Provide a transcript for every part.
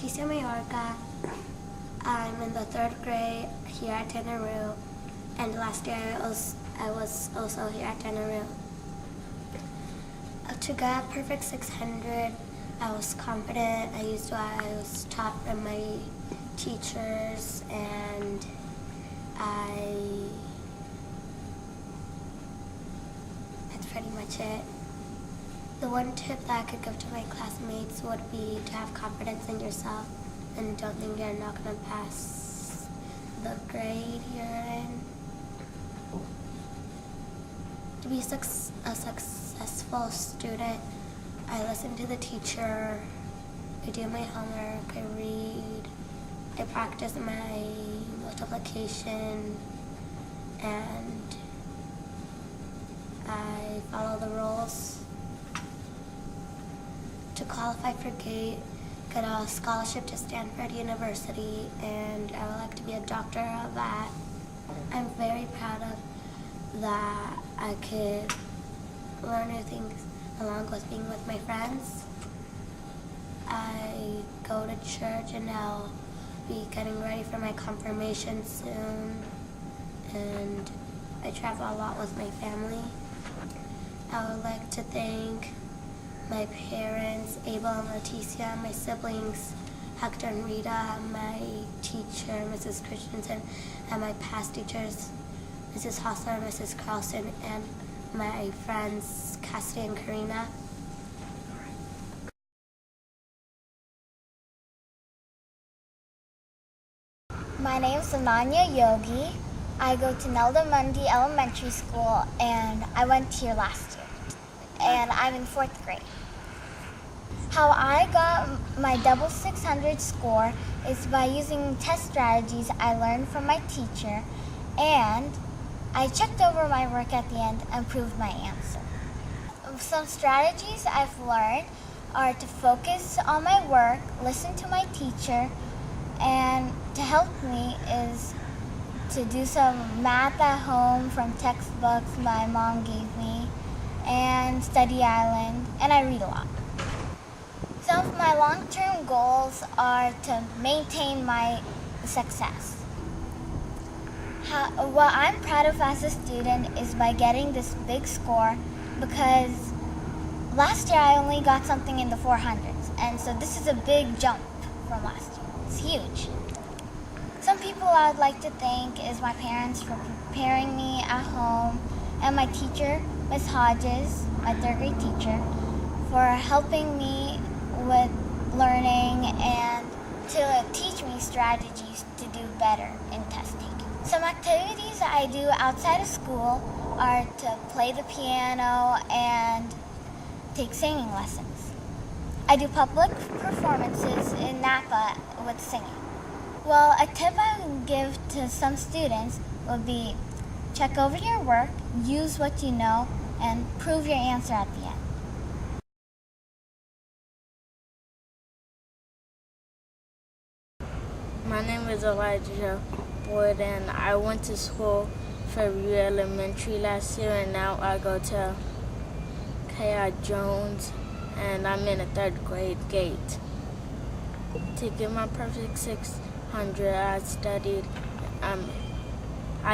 Leticia Mayorga. I'm in the 3rd grade here at Tenerife, and last year I was also here at Tenerife. To get Perfect 600, I was confident. I used what I was taught by my teachers, and that's pretty much it. The one tip that I could give to my classmates would be to have confidence in yourself and don't think you're not going to pass the grade you're in. To be a successful student, I listen to the teacher, I do my homework, I read, I practice my multiplication, and I follow the rules. To qualify for GATE, get a scholarship to Stanford University, and I would like to be a doctor of that. I'm very proud of that I could learn new things along with being with my friends. I go to church and I'll be getting ready for my confirmation soon, and I travel a lot with my family. I would like to thank my parents, Abel and Leticia, my siblings, Hector and Rita, my teacher, Mrs. Christensen, and my past teachers, Mrs. Hassler and Mrs. Carlson, and my friends, Cassidy and Karina. My name is Ananya Yogi. I go to Nelda Mundy Elementary School, and I went here last year. And I'm in 4th grade. How I got my double 600 score is by using test strategies I learned from my teacher, and I checked over my work at the end and proved my answer. Some strategies I've learned are to focus on my work, listen to my teacher, and to help me is to do some math at home from textbooks my mom gave me, and Study Island, and I read a lot. Some of my long-term goals are to maintain my success. What I'm proud of as a student is by getting this big score, because last year I only got something in the 400s, and so this is a big jump from last year. It's huge. Some people I would like to thank is my parents for preparing me at home, and my teacher, Ms. Hodges, my 3rd grade teacher, for helping me with learning and to teach me strategies to do better in test taking. Some activities I do outside of school are to play the piano and take singing lessons. I do public performances in Napa with singing. Well, a tip I would give to some students would be check over your work, use what you know, and prove your answer at the end. My name is Elijah Boyd, and I went to school for Elementary last year, and now I go to K.I. Jones, and I'm in a 3rd grade GATE. To get my Perfect 600, I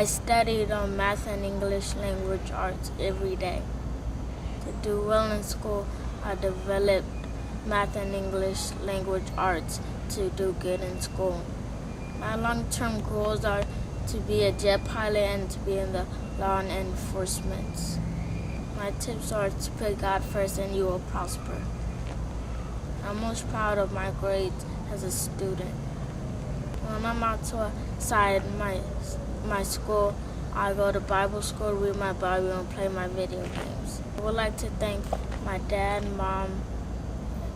studied on math and English language arts every day. To do well in school, I developed math and English language arts to do good in school. My long-term goals are to be a jet pilot and to be in the law enforcement. My tips are to put God first and you will prosper. I'm most proud of my grades as a student. When I'm outside my school, I go to Bible school, read my Bible, and play my video games. I would like to thank my dad, mom,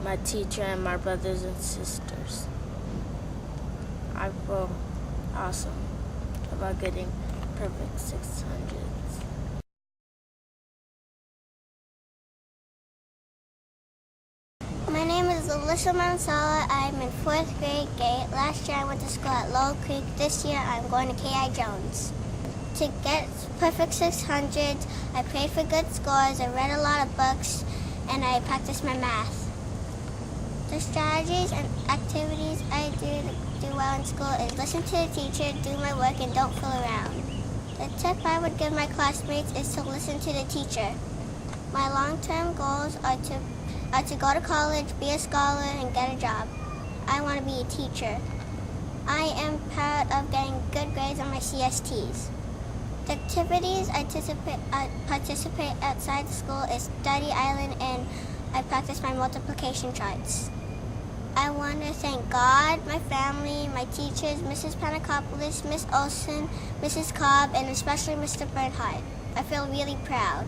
my teacher, and my brothers and sisters. I feel awesome about getting Perfect 600s. My name is Alyssa Mansala. I'm in 4th grade GATE. Last year I went to school at Lowell Creek. This year I'm going to K.I. Jones. To get Perfect 600s, I prayed for good scores, I read a lot of books, and I practiced my math. The strategies and activities I do to do well in school is listen to the teacher, do my work, and don't fool around. The tip I would give my classmates is to listen to the teacher. My long-term goals are to go to college, be a scholar, and get a job. I want to be a teacher. I am proud of getting good grades on my CSTs. The activities I participate outside school is Study Island, and I practice my multiplication charts. I want to thank God, my family, my teachers, Mrs. Panakopoulos, Miss Olson, Mrs. Cobb, and especially Mr. Bernhardt. I feel really proud.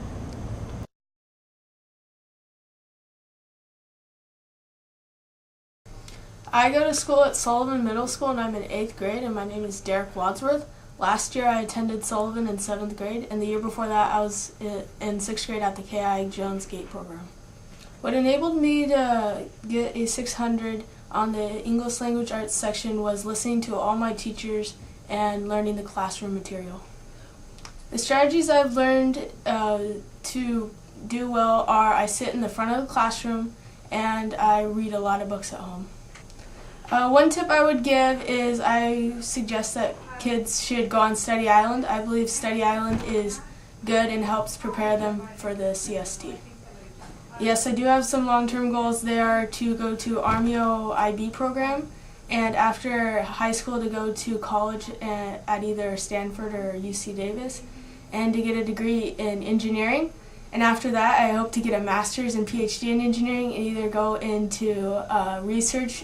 I go to school at Sullivan Middle School and I'm in 8th grade, and my name is Derek Wadsworth. Last year I attended Sullivan in 7th grade, and the year before that I was in 6th grade at the K.I. Jones Gate program. What enabled me to get a 600 on the English Language Arts section was listening to all my teachers and learning the classroom material. The strategies I've learned to do well are I sit in the front of the classroom and I read a lot of books at home. One tip I would give is I suggest that kids should go on Study Island. I believe Study Island is good and helps prepare them for the CST. Yes, I do have some long-term goals there to go to Armio IB program, and after high school to go to college at either Stanford or UC Davis, and to get a degree in engineering. And after that, I hope to get a master's and PhD in engineering and either go into research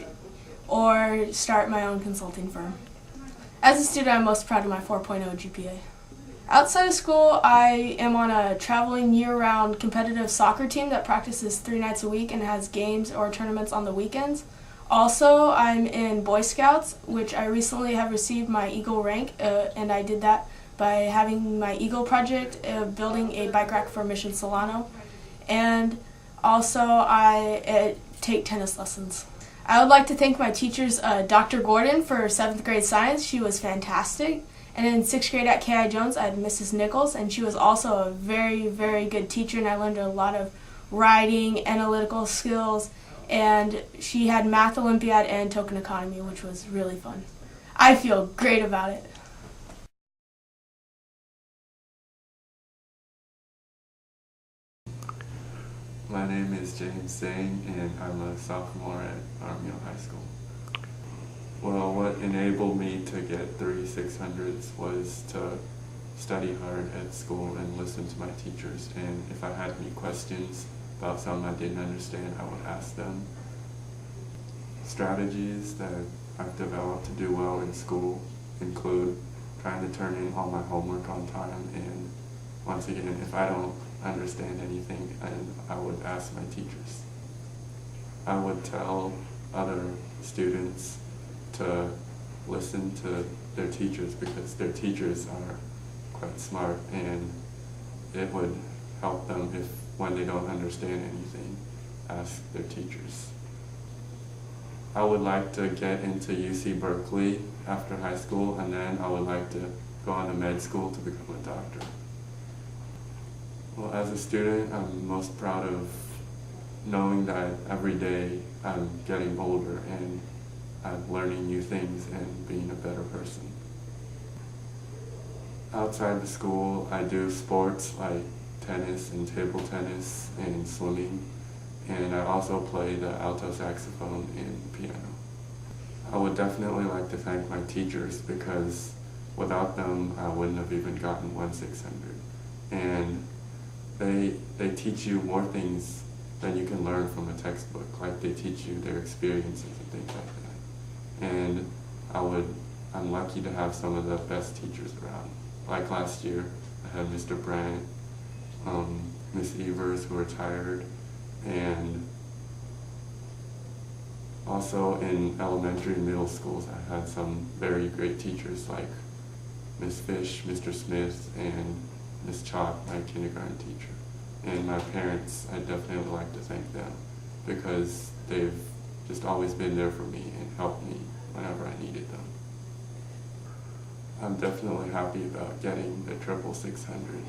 or start my own consulting firm. As a student, I'm most proud of my 4.0 GPA. Outside of school, I am on a traveling year-round competitive soccer team that practices 3 nights a week and has games or tournaments on the weekends. Also, I'm in Boy Scouts, which I recently have received my Eagle rank, and I did that by having my Eagle project, building a bike rack for Mission Solano. And also, I take tennis lessons. I would like to thank my teachers, Dr. Gordon, for 7th grade science. She was fantastic. And in 6th grade at K.I. Jones, I had Mrs. Nichols, and she was also a very, very good teacher, and I learned a lot of writing, analytical skills, and she had Math Olympiad and Token Economy, which was really fun. I feel great about it. My name is James Zhang, and I'm a sophomore at Armio High School. Well, what enabled me to get 3 600s was to study hard at school and listen to my teachers. And if I had any questions about something I didn't understand, I would ask them. Strategies that I've developed to do well in school include trying to turn in all my homework on time, and once again, if I don't understand anything, and I would ask my teachers. I would tell other students to listen to their teachers because their teachers are quite smart, and it would help them if when they don't understand anything, ask their teachers. I would like to get into UC Berkeley after high school, and then I would like to go on to med school to become a doctor. Well, as a student, I'm most proud of knowing that every day I'm getting older and I'm learning new things and being a better person. Outside of school, I do sports like tennis and table tennis and swimming, and I also play the alto saxophone and piano. I would definitely like to thank my teachers because without them, I wouldn't have even gotten 1 600. And they teach you more things than you can learn from a textbook. Like they teach you their experiences and things like that. And I'm lucky to have some of the best teachers around. Like last year, I had Mr. Brandt, Miss Evers, who retired, and also in elementary and middle schools, I had some very great teachers like Miss Fish, Mr. Smith, and Miss Chalk, my kindergarten teacher. And my parents, I definitely would like to thank them because they've just always been there for me and helped me whenever I needed them. I'm definitely happy about getting the 600.